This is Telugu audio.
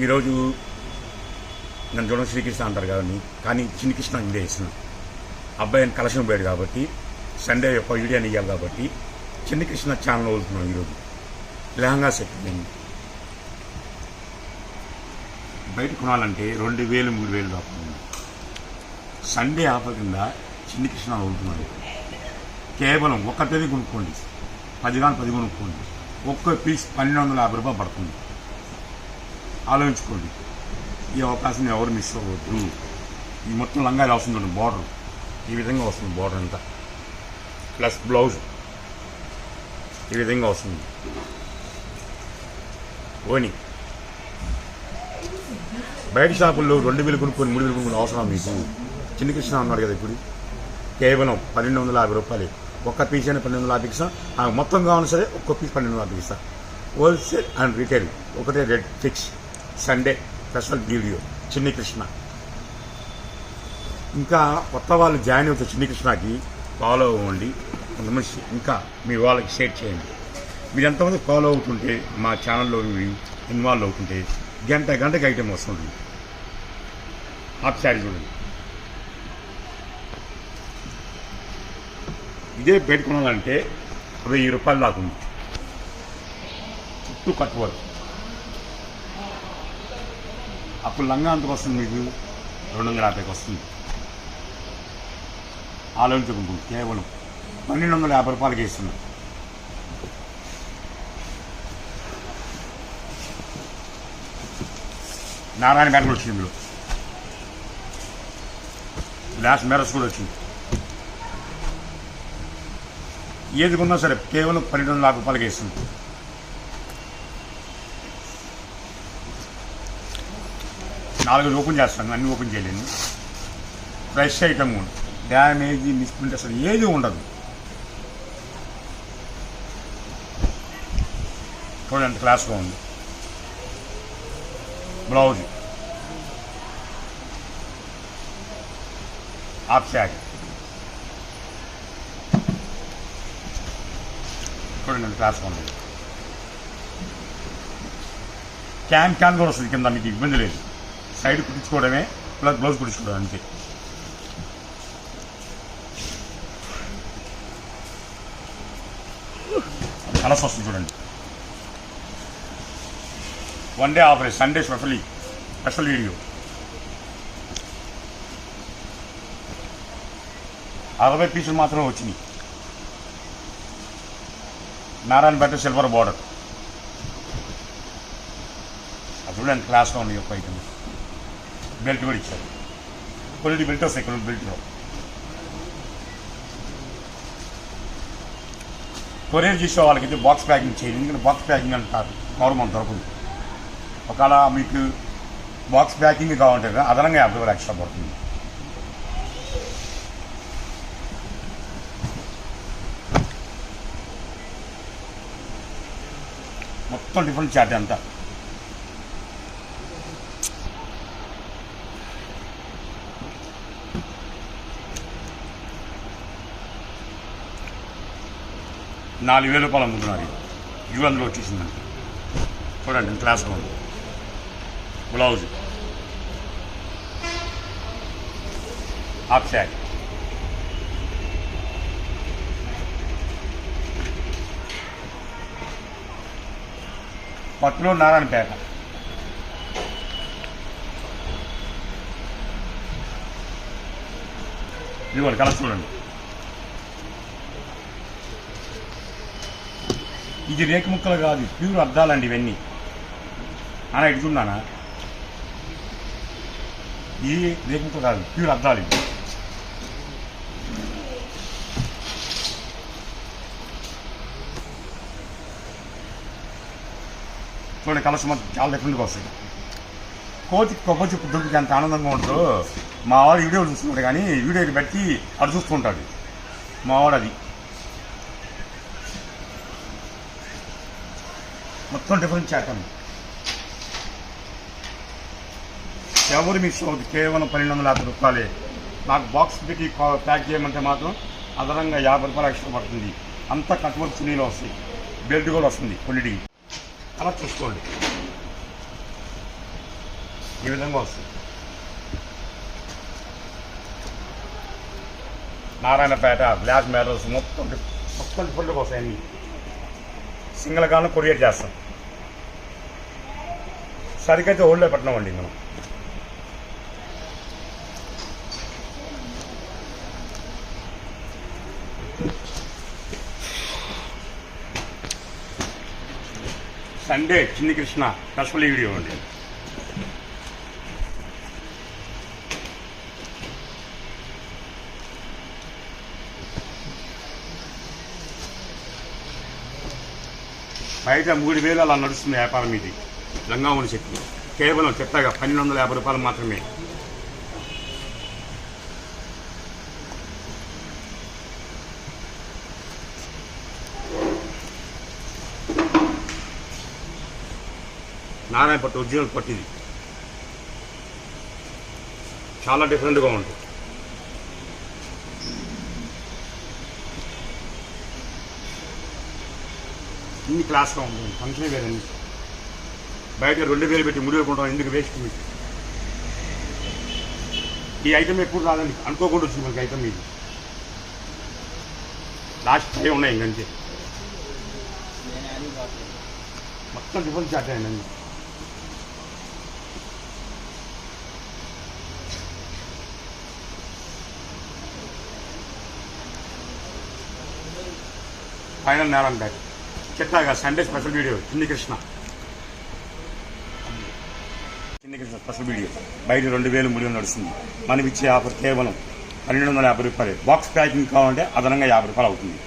ఈరోజు నన్ను చూడడం శ్రీకృష్ణ అంటారు కదండి, కానీ చిన్ని కృష్ణ ఇండియా ఇస్తున్నాను. అబ్బాయిని కలెక్షన్ పోయాడు కాబట్టి సండే ఒక వీడియోని ఇవ్వాలి కాబట్టి చిన్ని కృష్ణ ఛానల్ వదులుతున్నాం. ఈరోజు లెహంగా సెట్ బయట కొనాలంటే 2000 3000 దాకా సండే ఆఫర్ కింద చిన్ని కృష్ణ వదులుతున్నాడు. కేవలం ఒక్కటేది కొనుక్కోండి, 10 కానీ 10 కొనుక్కోండి, ఒక్క పీస్ 1250 రూపాయలు పడుతుంది. ఆలోచించుకోండి, ఈ అవకాశం ఎవరు మిస్ అవ్వద్దు. ఈ మొత్తం లంగా ఇలా వస్తుంది, బార్డర్ ఈ విధంగా వస్తుంది, బార్డర్ అంతా ప్లస్ బ్లౌజ్ ఈ విధంగా వస్తుంది. ఓని బయట షాపుల్లో 2000 కొనుక్కొని 3000 కొనుక్కొని అవసరం మీకు? చిన్ని కృష్ణ అన్నాడు కదా, ఇప్పుడు కేవలం 1250 రూపాయలు. ఒక్క పీస్ అయినా 1250 ఇస్తాం. మొత్తం కావాలని సరే ఒక్క పీస్ 1250 ఇస్తాం. హోల్సేల్ అండ్ రీటైల్ ఒకటే rate fix. Sunday special video Chinni Krishna. ఇంకా కొత్త వాళ్ళు జాయిన్ అవుతారు చిన్ని కృష్ణకి, ఫాలో అవ్వండి. కొంతమంది ఇంకా మీ వాళ్ళకి షేర్ చేయండి. మీరు ఎంతమంది ఫాలో అవుతుంటే మా ఛానల్లో ఇన్వాల్వ్ అవుతుంటే గంటకి ఐటెం వస్తుంది. హాఫ్ శారీ చూడండి, ఇదే బయట కొనాలంటే 1000 రూపాయలు దాకా ఉంది. చుట్టూ కట్టుకోవాలి. అప్పుడు లంగా అంతకు వస్తుంది మీకు 250కి వస్తుంది. ఆలోచించుకుంటుంది. కేవలం 1250 రూపాయలకి ఇస్తున్నాం. నారాయణ బ్యాగ్ వచ్చింది, ఇందులో గ్లాస్ మెరస్ కూడా వచ్చింది. ఏది కొన్నా సరే కేవలం 1250 రూపాయలకి ఇస్తుంది. నాలుగు ఓపెన్ చేస్తాను, అన్ని ఓపెన్ చేయలేను. ఫ్రెష్ ఐటమ్ కూడా, డ్యామేజ్ మిస్ప్రింట్ అసలు ఏది ఉండదు. చూడండి ఎంత క్లాస్గా ఉంది. బ్లౌజ్ హాఫ్ శారీ చూడండి ఎంత క్లాస్గా ఉంది. క్యాన్ కూడా వస్తుంది కింద, మీకు ఇబ్బంది లేదు. సైడ్ కుట్టించుకోవడమే ప్లస్ బ్లౌజ్ కుట్టించుకోవడం అంతే. కలర్స్ వస్తుంది చూడండి. One day offer, Sunday special video. 60 పీసులు మాత్రమే వచ్చినాయి. నారాయణ బట్ట సిల్వర్ బార్డర్. అది చూడండి క్లాస్లో ఉంది యొక్క ఐటమ్. బెల్ట్ కూడా ఇచ్చారు. కొన్ని బెల్ట్ వస్తాయి, కొన్ని బెల్ట్లో. కొరియర్ చేసే వాళ్ళకైతే బాక్స్ ప్యాకింగ్ చేయండి, ఎందుకంటే బాక్స్ ప్యాకింగ్ అంటారు గవర్నమెంట్ దొరకదు. ఒకవేళ మీకు బాక్స్ ప్యాకింగ్ కావాలంటే అదనంగా 50 రూపాయలు ఎక్స్ట్రా పడుతుంది. మొత్తం డిఫరెంట్ చార్ట్ అంతా. ₹4000 అమ్ముతున్నారు. ఇవి అందులో వచ్చేసిందండి. చూడండి క్లాస్గా ఉంది. Blouse half sari. పట్టులో నారాయణపేట. ఇదిగోండి కలర్ చూడండి. ఇది రేకు ముక్కలు కాదు, ప్యూర్ అద్దాలండి ఇవన్నీ. అన్న ఇటు చూడానా, ఇది రేకు ముక్కలు కాదు, ప్యూర్ అద్దాలు ఇవి. చూడండి కలర్స్ మాత్రం చాలా డిఫరెంట్గా వస్తాయి. కోతికి కొబ్బరి చెప్పు దొరికి ఎంత ఆనందంగా ఉంటుందో మా వాడు వీడియో చూస్తున్నాడు, కానీ వీడియోని బట్టి అటు చూస్తుంటాడు మా వాడు. అది మొత్తం డిఫరెంట్ చేస్తాను. ఎవరు మిస్ అవుతుంది. కేవలం 1250 రూపాయలే. నాకు బాక్స్ పెట్టి ప్యాక్ చేయమంటే మాత్రం అదనంగా 50 రూపాయలు ఎక్స్ట్రా పడుతుంది. అంతా కట్టుబడి చున్నీలో వస్తాయి. బెల్ట్ కూడా వస్తుంది క్వాలిటీ. అలా చూసుకోండి, ఈ విధంగా వస్తుంది. నారాయణపేట బ్లాక్ మెరల్స్ మొత్తం డిఫరెంట్గా వస్తాయి. సింగిల్ గాను కొరియర్ చేస్తాం. సరికైతే ఓల్డ్లో పెట్టినామండి మనం. Sunday Chinni Krishna special video అండి. బయట 3000 అలా నడుస్తుంది వ్యాపారం. ఇది లంగావుని చెట్లు కేవలం చెత్తగా 1250 రూపాయలు మాత్రమే. నారాయణ పట్టు ఒరిజినల్ పట్టు. ఇది చాలా డిఫరెంట్గా ఉంటుంది. ఇన్ని క్లాస్గా ఉంటుంది. ఫంక్షన్ వేరండి. బయట 2000 పెట్టి 3000 కొంటాం, ఎందుకు వేస్ట్ మీకు? ఈ ఐటమ్ ఎప్పుడు రాదండి, అనుకోకుండా వచ్చింది మనకి ఐటమ్. ఇది లాస్ట్ డే ఉన్నాయి ఇంకంతే. మొత్తం డిఫరెంట్ చాట్ అయ్యండి. ఫైనల్ నేరం back చెట్టాగా Sunday special video. Chinni Krishna special video. బయట 2000 300 నడుస్తుంది. మనం ఇచ్చే ఆఫర్ కేవలం 1250 రూపాయలు. బాక్స్ ప్యాకింగ్ కావాలంటే అదనంగా 50 రూపాయలు అవుతుంది.